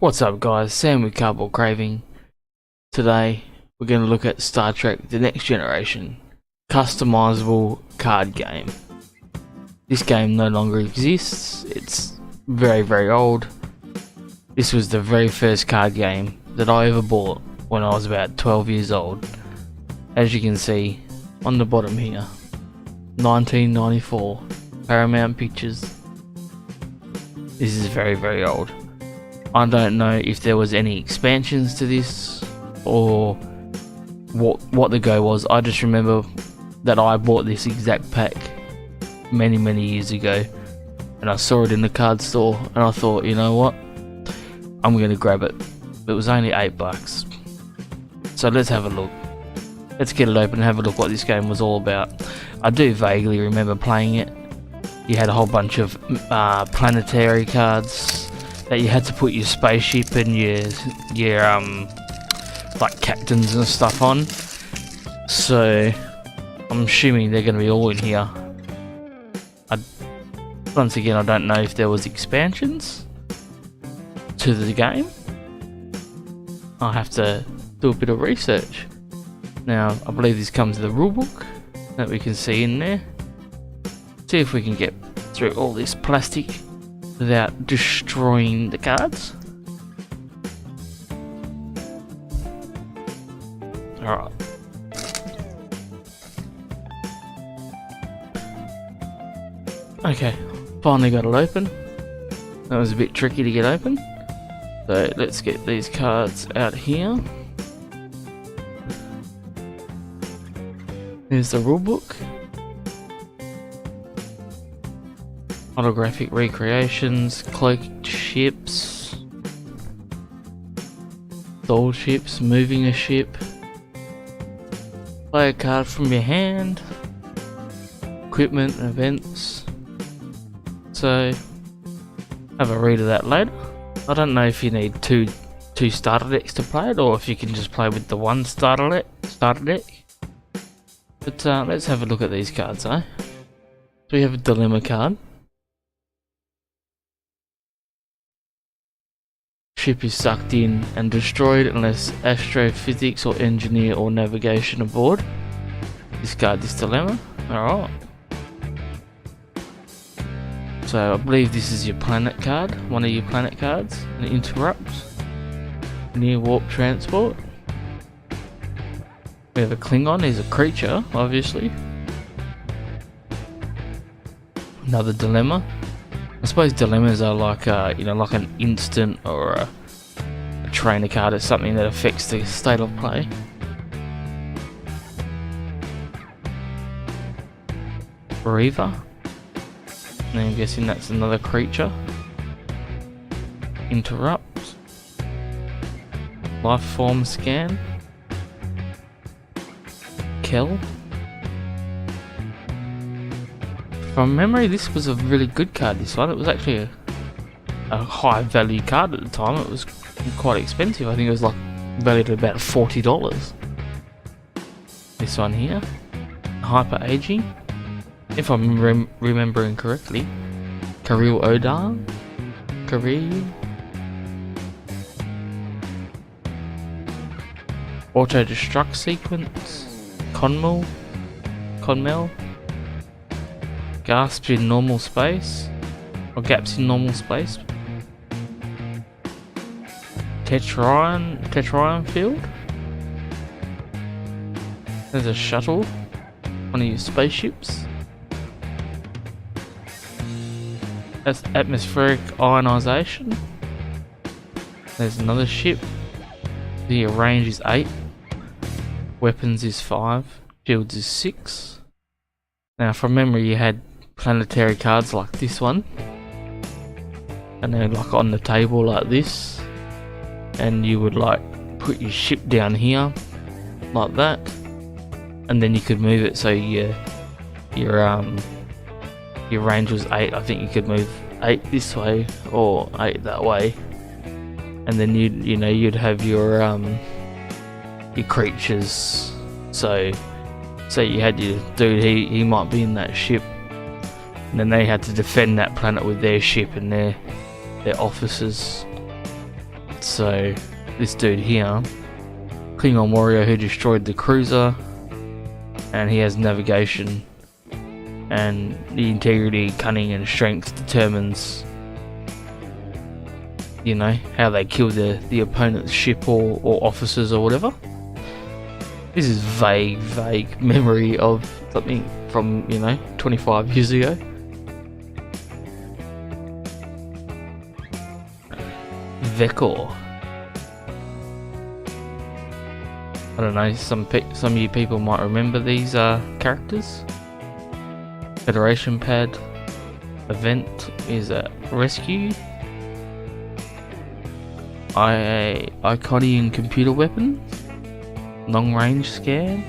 What's up guys, Sam with Cardboard Craving. Today we're going to look at Star Trek The Next Generation customizable card game. This game no longer exists, it's very old. This was the very first card game that I ever bought when I was about 12 years old. As you can see on the bottom here, 1994, Paramount Pictures. This is very old. I don't know if there was any expansions to this or what the go was. I just remember that I bought this exact pack many years ago, and I saw it in the card store and I thought, you know what, I'm gonna grab it. It was only $8, so let's have a look. Let's get it open and have a look what this game was all about. I do vaguely remember playing it. You had a whole bunch of planetary cards that you had to put your spaceship and your like captains and stuff on. So I'm assuming they're going to be all in here. Once again, I don't know if there was expansions to the game. I'll have to do a bit of research. Now I believe this comes with a rulebook that we can see in there. See if we can get through all this plastic without destroying the cards. Alright. Okay, finally got it open. That was a bit tricky to get open. So let's get these cards out here. Here's the rulebook. Holographic recreations, cloaked ships, doll ships, moving a ship, play a card from your hand, equipment, events. So have a read of that later. I don't know if you need two starter decks to play it, or if you can just play with the one starter deck. But let's have a look at these cards, eh? So we have a dilemma card. Ship is sucked in and destroyed unless astrophysics or engineer or navigation aboard. Discard this dilemma. Alright. So I believe this is your planet card, one of your planet cards. An interrupt. Near warp transport. We have a Klingon, he's a creature, obviously. Another dilemma. I suppose dilemmas are like like an instant or a trainer card or something that affects the state of play. Reaver. And I'm guessing that's another creature. Interrupt. Life form scan. Kill. From memory, this was a really good card, this one. It was actually a high value card at the time. It was quite expensive. I think it was like valued at about $40. This one here. Hyper aging. If I'm remembering correctly. Kirill Odar. Kirill. Auto destruct sequence. Conmel. Gasps in normal space, or gaps in normal space. Tetryon field. There's a shuttle, one of your spaceships. That's atmospheric ionization. There's another ship. The range is 8. Weapons is 5. Shields is 6. Now from memory you had planetary cards like this one, and they're like on the table like this, and you would like put your ship down here like that, and then you could move it so your range was 8. I think you could move 8 this way or 8 that way, and then you'd have your creatures. So you had your dude, he might be in that ship, and then they had to defend that planet with their ship and their officers. So this dude here, Klingon warrior who destroyed the cruiser, and he has navigation, and the integrity, cunning and strength determines, you know, how they kill the opponent's ship or officers or whatever. This is vague memory of something from, you know, 25 years ago. Vekor. I don't know, some of you people might remember these characters. Federation pad. Event is a rescue. Iconian computer weapon. Long range scan.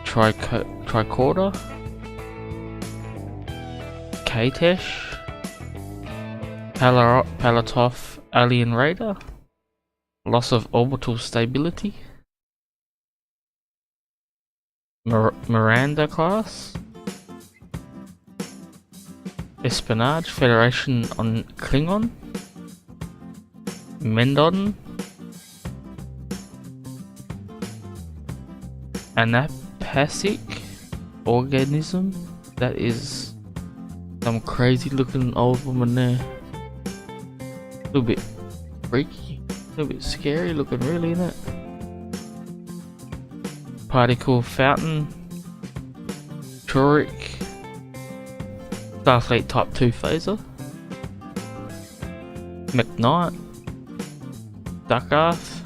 Tricorder. Katesh. Palatov alien radar. Loss of orbital stability. Miranda class. Espionage Federation on Klingon. Mendon. Anapasic organism. That is some crazy looking old woman there. A little bit freaky, a little bit scary looking, really, isn't it? Particle fountain. Turek. Starfleet Type 2 phaser. McKnight. Duckarth.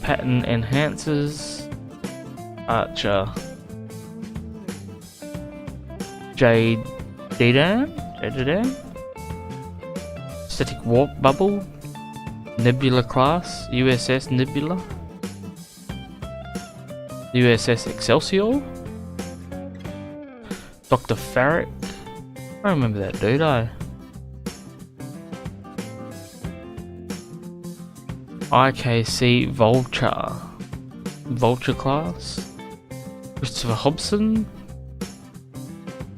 Pattern enhancers. Archer. Jade Dedan. Static warp bubble. Nebula class. USS Nebula. USS Excelsior. Dr. Farrick. I remember that dude, IKC Vulture class. Christopher Hobson.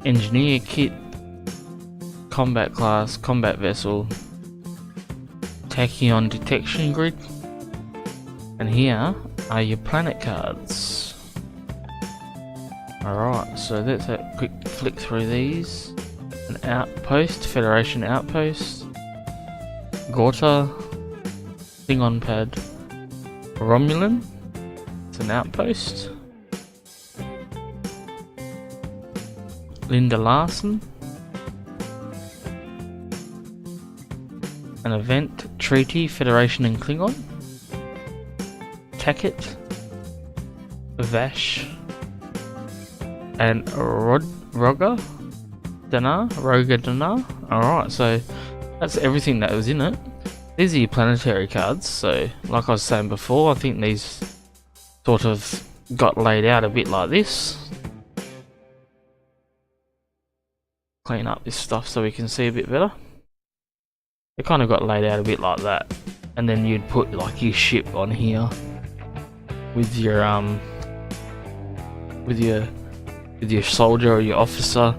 Engineer kit. Combat class, combat vessel. Tachyon detection grid. And here are your planet cards. Alright, so let's have a quick flick through these. An outpost, Federation outpost. Gorta. Klingon pad. Romulan. It's an outpost. Linda Larson. An event, Treaty, Federation and Klingon. Tackett. Vash. And Roga Danar. Alright, so that's everything that was in it. These are your planetary cards, so like I was saying before, I think these sort of got laid out a bit like this. Clean up this stuff so we can see a bit better. It kind of got laid out a bit like that, and then you'd put like your ship on here with your soldier or your officer,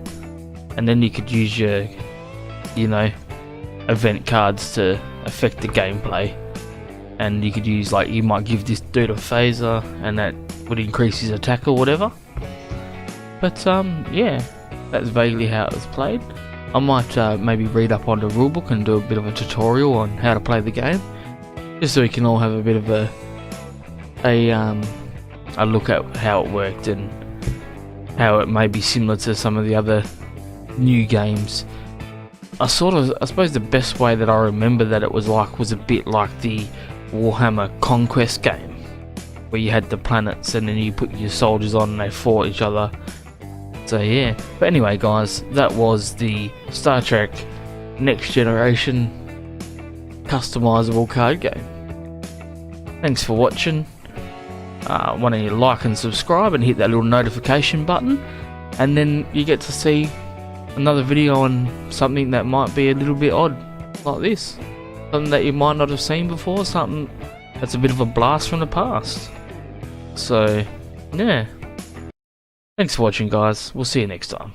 and then you could use your, you know, event cards to affect the gameplay. And you could use, like, you might give this dude a phaser and that would increase his attack or whatever. But yeah, that's vaguely how it was played. I might maybe read up on the rulebook and do a bit of a tutorial on how to play the game, just so we can all have a bit of a look at how it worked and how it may be similar to some of the other new games. I suppose the best way that I remember that it was a bit like the Warhammer Conquest game, where you had the planets and then you put your soldiers on and they fought each other. So yeah, but anyway guys, that was the Star Trek Next Generation customizable card game. Thanks for watching. Why don't you like and subscribe and hit that little notification button, and then you get to see another video on something that might be a little bit odd, like this. Something that you might not have seen before, something that's a bit of a blast from the past. So yeah, thanks for watching guys, we'll see you next time.